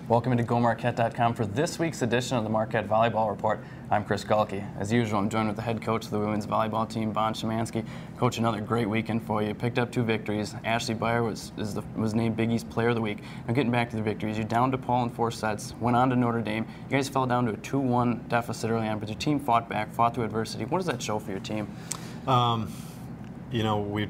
Welcome into GoMarquette.com for this week's edition of the Marquette Volleyball Report. I'm Chris Gaulke. As usual, I'm joined with the head coach of the women's volleyball team, Shymansky. Coach, another great weekend for you. Picked up 2 victories. Ashley Beyer was named Big East Player of the Week. Now getting back to the victories, you're down to DePaul in 4 sets, went on to Notre Dame. You guys fell down to a 2-1 deficit early on, but your team fought back, fought through adversity. What does that show for your team? You know, we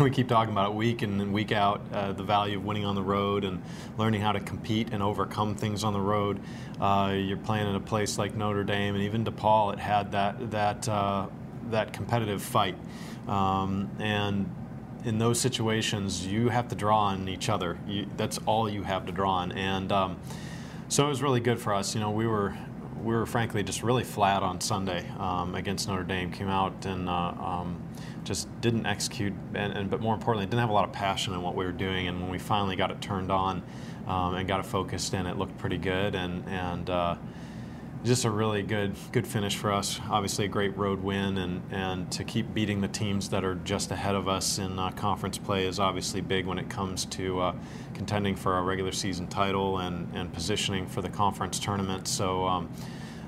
keep talking about it week in and week out, the value of winning on the road and learning how to compete and overcome things on the road. You're playing in a place like Notre Dame, and even DePaul, it had that competitive fight. And in those situations, you have to draw on each other. That's all you have to draw on. And so it was really good for us. You know, we were frankly just really flat on Sunday against Notre Dame. Came out and just didn't execute, but more importantly, didn't have a lot of passion in what we were doing. And when we finally got it turned on and got it focused in, it looked pretty good. And just a really good finish for us. Obviously, a great road win, and to keep beating the teams that are just ahead of us in conference play is obviously big when it comes to contending for our regular season title and positioning for the conference tournament. So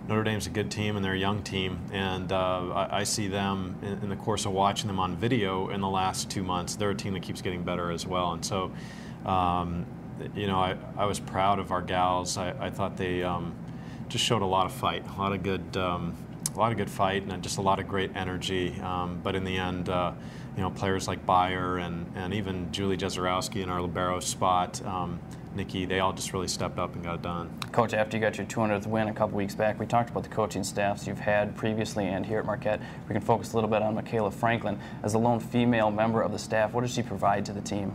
Notre Dame's a good team, and they're a young team, and I see them in the course of watching them on video in the last 2 months. They're a team that keeps getting better as well, and so you know, I was proud of our gals. I thought they just showed a lot of fight, a lot of good fight, and just a lot of great energy. But in the end, you know, players like Beyer and even Julie Jezerowski in our libero spot, Nikki, they all just really stepped up and got it done. Coach, after you got your 200th win a couple weeks back, we talked about the coaching staffs you've had previously and here at Marquette. We can focus a little bit on Michaela Franklin. As the lone female member of the staff, what does she provide to the team?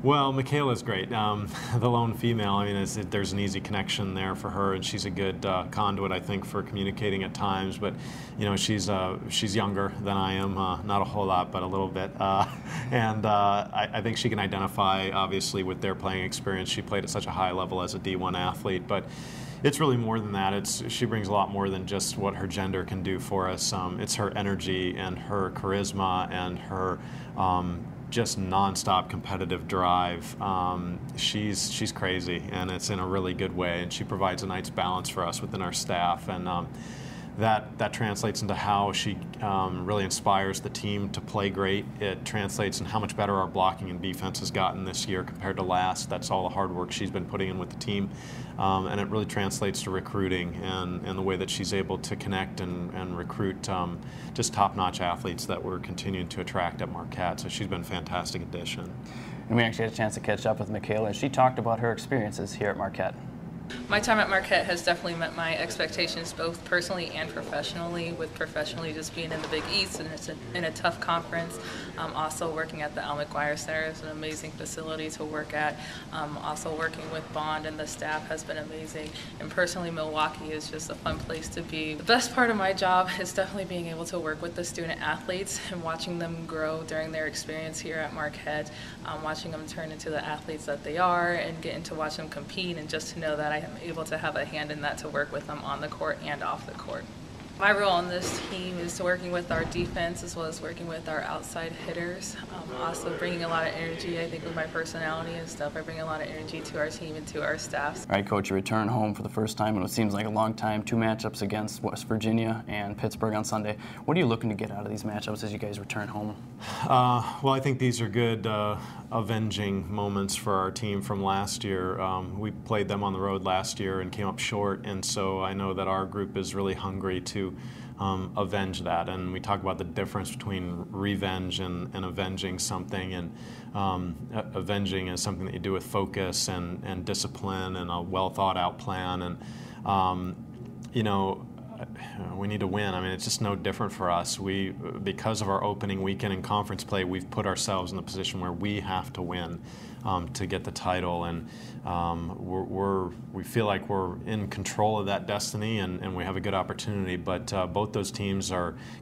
Well, Michaela's great. The lone female, I mean, there's an easy connection there for her, and she's a good conduit, I think, for communicating at times. But, you know, she's younger than I am, not a whole lot, but a little bit. And I think she can identify, obviously, with their playing experience. She played at such a high level as a D1 athlete, but it's really more than that. She brings a lot more than just what her gender can do for us. It's her energy and her charisma and her just nonstop competitive drive. She's crazy, and it's in a really good way, and she provides a nice balance for us within our staff, and that translates into how she really inspires the team to play great. It translates in how much better our blocking and defense has gotten this year compared to last. That's all the hard work she's been putting in with the team, and it really translates to recruiting and the way that she's able to connect and recruit just top-notch athletes that we're continuing to attract at Marquette. So she's been a fantastic addition. And we actually had a chance to catch up with Michaela, and she talked about her experiences here at Marquette. My time at Marquette has definitely met my expectations, both personally and professionally, with professionally just being in the Big East, and it's in a tough conference. Also working at the McGuire Center is an amazing facility to work at. Also working with Bond and the staff has been amazing. And personally, Milwaukee is just a fun place to be. The best part of my job is definitely being able to work with the student athletes and watching them grow during their experience here at Marquette, watching them turn into the athletes that they are, and getting to watch them compete, and just to know that I am able to have a hand in that to work with them on the court and off the court. My role on this team is working with our defense as well as working with our outside hitters. Also bringing a lot of energy, I think, with my personality and stuff. I bring a lot of energy to our team and to our staff. All right, Coach, you return home for the first time in what seems like a long time. 2 matchups against West Virginia and Pittsburgh on Sunday. What are you looking to get out of these matchups as you guys return home? Well, I think these are good avenging moments for our team from last year. We played them on the road last year and came up short, and so I know that our group is really hungry to avenge that. And we talk about the difference between revenge and avenging something, and avenging is something that you do with focus and discipline and a well thought out plan, and you know, we need to win. I mean, it's just no different for us. Because of our opening weekend in conference play, we've put ourselves in the position where we have to win to get the title, and we feel like we're in control of that destiny, and we have a good opportunity. But both those teams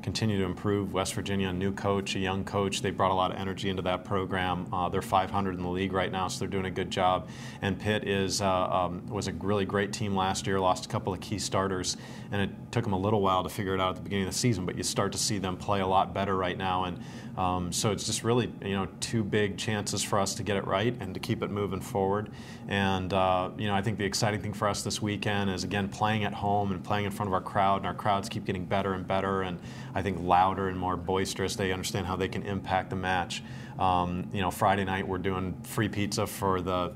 continue to improve. West Virginia, a new coach, a young coach. They brought a lot of energy into that program. They're 500 in the league right now, so they're doing a good job. And Pitt was a really great team last year. Lost a couple of key starters, and it took them a little while to figure it out at the beginning of the season. But you start to see them play a lot better right now, and so it's just really, you know, 2 big chances for us to get it right. night and to keep it moving forward. And I think the exciting thing for us this weekend is, again, playing at home and playing in front of our crowd, and our crowds keep getting better and better, and I think louder and more boisterous. They understand how they can impact the match. Friday night we're doing free pizza for the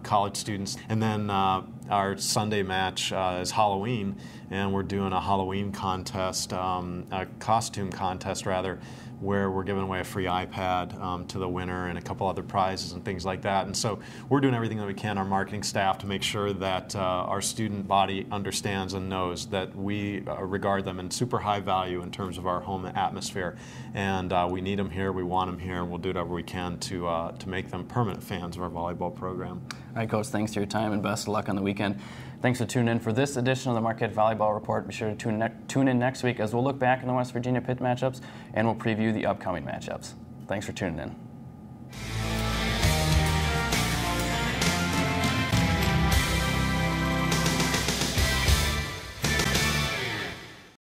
college students, and then our Sunday match is Halloween, and we're doing a Halloween contest, a costume contest rather, where we're giving away a free iPad to the winner and a couple other prizes and things like that. And so we're doing everything that we can, our marketing staff, to make sure that our student body understands and knows that we regard them in super high value in terms of our home atmosphere. And we need them here, we want them here, and we'll do whatever we can to make them permanent fans of our volleyball program. All right, Coach, thanks for your time and best of luck on the weekend. Thanks for tuning in for this edition of the Marquette Volleyball Report. Be sure to tune in next week as we'll look back in the West Virginia Pitt matchups and we'll preview the upcoming matchups. Thanks for tuning in.